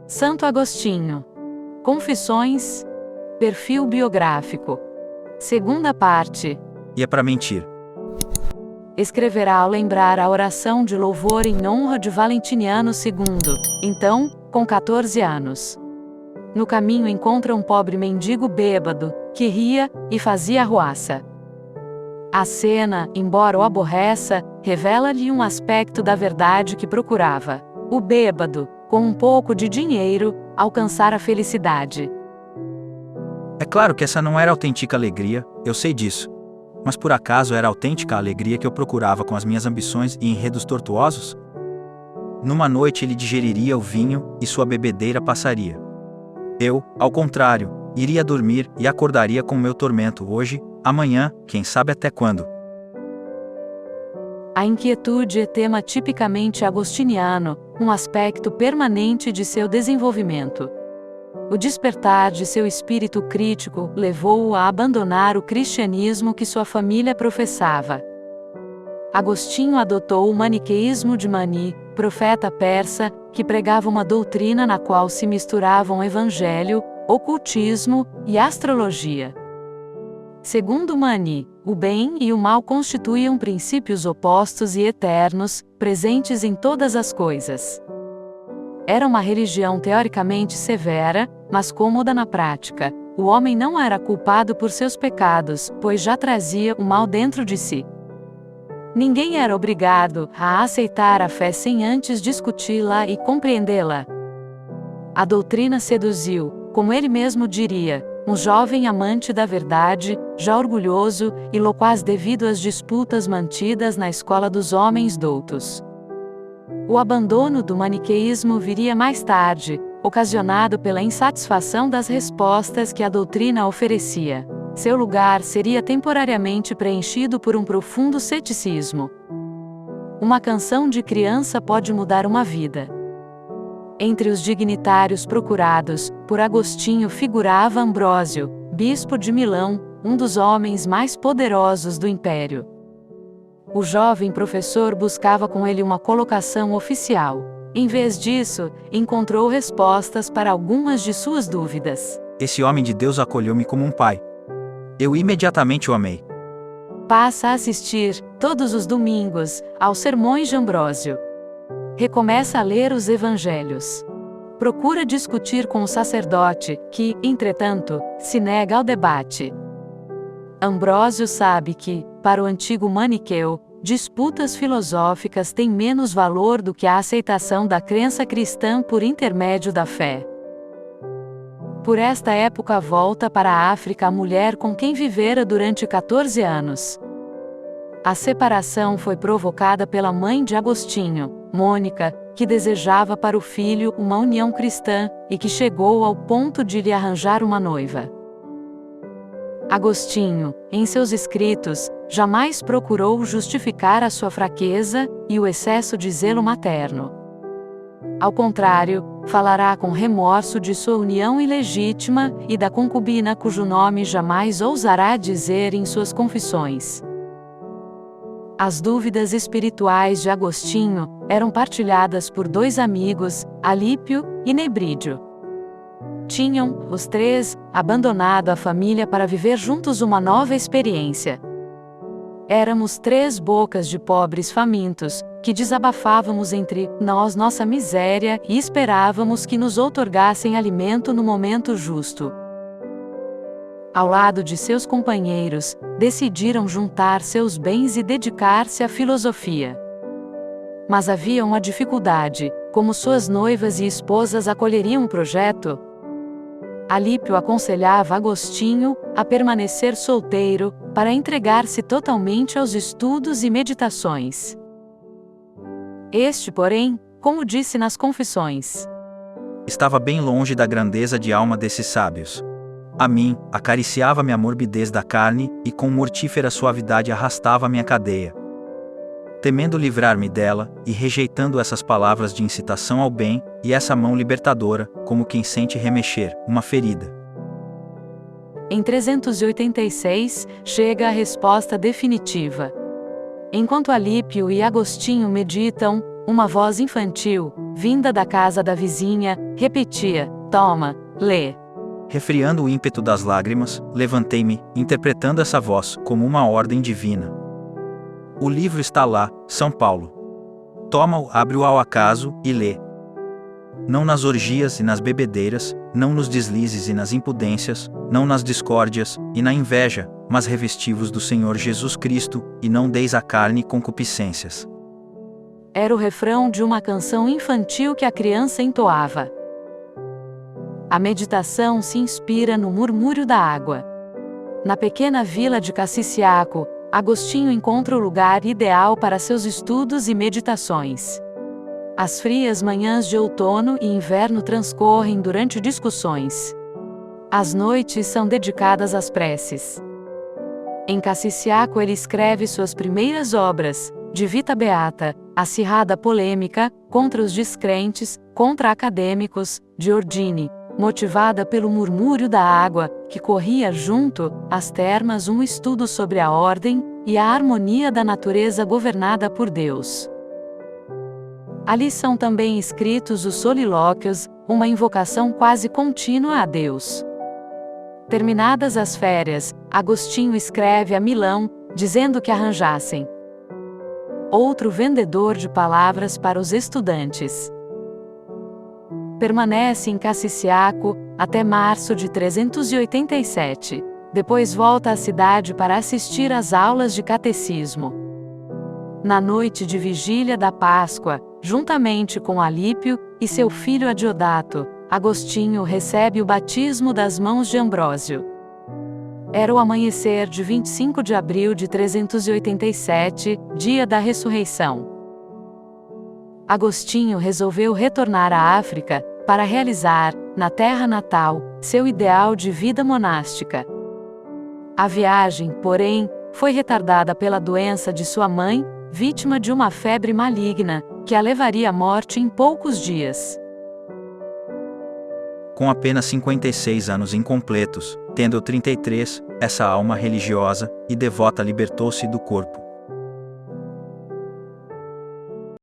Santo Agostinho. Confissões. Perfil biográfico. Segunda parte. E é para mentir. Escreverá ao lembrar a oração de louvor em honra de Valentiniano II, então, com 14 anos. No caminho encontra um pobre mendigo bêbado, que ria e fazia arruaça. A cena, embora o aborreça, revela-lhe um aspecto da verdade que procurava. O bêbado, com um pouco de dinheiro, alcançar a felicidade. É claro que essa não era autêntica alegria, eu sei disso. Mas por acaso era autêntica a alegria que eu procurava com as minhas ambições e enredos tortuosos? Numa noite ele digeriria o vinho e sua bebedeira passaria. Eu, ao contrário, iria dormir e acordaria com meu tormento hoje, amanhã, quem sabe até quando. A inquietude é tema tipicamente agostiniano, um aspecto permanente de seu desenvolvimento. O despertar de seu espírito crítico levou-o a abandonar o cristianismo que sua família professava. Agostinho adotou o maniqueísmo de Mani, profeta persa, que pregava uma doutrina na qual se misturavam evangelho, ocultismo e astrologia. Segundo Mani, o bem e o mal constituíam princípios opostos e eternos, presentes em todas as coisas. Era uma religião teoricamente severa, mas cômoda na prática. O homem não era culpado por seus pecados, pois já trazia o mal dentro de si. Ninguém era obrigado a aceitar a fé sem antes discuti-la e compreendê-la. A doutrina seduziu, como ele mesmo diria, um jovem amante da verdade, já orgulhoso e loquaz devido às disputas mantidas na escola dos homens doutos. O abandono do maniqueísmo viria mais tarde, ocasionado pela insatisfação das respostas que a doutrina oferecia. Seu lugar seria temporariamente preenchido por um profundo ceticismo. Uma canção de criança pode mudar uma vida. Entre os dignitários procurados, por Agostinho figurava Ambrósio, bispo de Milão, um dos homens mais poderosos do império. O jovem professor buscava com ele uma colocação oficial. Em vez disso, encontrou respostas para algumas de suas dúvidas. Esse homem de Deus acolheu-me como um pai. Eu imediatamente o amei. Passa a assistir, todos os domingos, aos sermões de Ambrósio. Recomeça a ler os evangelhos. Procura discutir com o sacerdote, que, entretanto, se nega ao debate. Ambrósio sabe que, para o antigo maniqueu, disputas filosóficas têm menos valor do que a aceitação da crença cristã por intermédio da fé. Por esta época volta para a África a mulher com quem vivera durante 14 anos. A separação foi provocada pela mãe de Agostinho, Mônica, que desejava para o filho uma união cristã, e que chegou ao ponto de lhe arranjar uma noiva. Agostinho, em seus escritos, jamais procurou justificar a sua fraqueza e o excesso de zelo materno. Ao contrário, falará com remorso de sua união ilegítima e da concubina cujo nome jamais ousará dizer em suas confissões. As dúvidas espirituais de Agostinho eram partilhadas por dois amigos, Alípio e Nebrídio. Tinham, os três, abandonado a família para viver juntos uma nova experiência. Éramos três bocas de pobres famintos, que desabafávamos entre nós nossa miséria e esperávamos que nos outorgassem alimento no momento justo. Ao lado de seus companheiros, decidiram juntar seus bens e dedicar-se à filosofia. Mas havia uma dificuldade: como suas noivas e esposas acolheriam o projeto? Alípio aconselhava Agostinho a permanecer solteiro, para entregar-se totalmente aos estudos e meditações. Este, porém, como disse nas Confissões, estava bem longe da grandeza de alma desses sábios. A mim, acariciava-me a morbidez da carne, e com mortífera suavidade arrastava-me a cadeia. Temendo livrar-me dela, e rejeitando essas palavras de incitação ao bem, e essa mão libertadora, como quem sente remexer uma ferida. Em 386, chega a resposta definitiva. Enquanto Alípio e Agostinho meditam, uma voz infantil, vinda da casa da vizinha, repetia: toma, lê. Refriando o ímpeto das lágrimas, levantei-me, interpretando essa voz como uma ordem divina. O livro está lá, São Paulo. Toma-o, abre-o ao acaso e lê. Não nas orgias e nas bebedeiras, não nos deslizes e nas impudências, não nas discórdias e na inveja, mas revesti-vos do Senhor Jesus Cristo, e não deis à carne concupiscências. Era o refrão de uma canção infantil que a criança entoava. A meditação se inspira no murmúrio da água. Na pequena vila de Cassiciaco, Agostinho encontra o lugar ideal para seus estudos e meditações. As frias manhãs de outono e inverno transcorrem durante discussões. As noites são dedicadas às preces. Em Cassiciaco ele escreve suas primeiras obras, de Vita Beata, acirrada polêmica, contra os descrentes, contra acadêmicos, de Ordine, motivada pelo murmúrio da água, que corria junto às termas, um estudo sobre a ordem e a harmonia da natureza governada por Deus. Ali são também escritos os solilóquios, uma invocação quase contínua a Deus. Terminadas as férias, Agostinho escreve a Milão, dizendo que arranjassem outro vendedor de palavras para os estudantes. Permanece em Cassiciaco até março de 387. Depois volta à cidade para assistir às aulas de catecismo. Na noite de vigília da Páscoa, juntamente com Alípio e seu filho Adiodato, Agostinho recebe o batismo das mãos de Ambrósio. Era o amanhecer de 25 de abril de 387, dia da ressurreição. Agostinho resolveu retornar à África, para realizar, na terra natal, seu ideal de vida monástica. A viagem, porém, foi retardada pela doença de sua mãe, vítima de uma febre maligna, que a levaria à morte em poucos dias. Com apenas 56 anos incompletos, tendo 33, essa alma religiosa e devota libertou-se do corpo.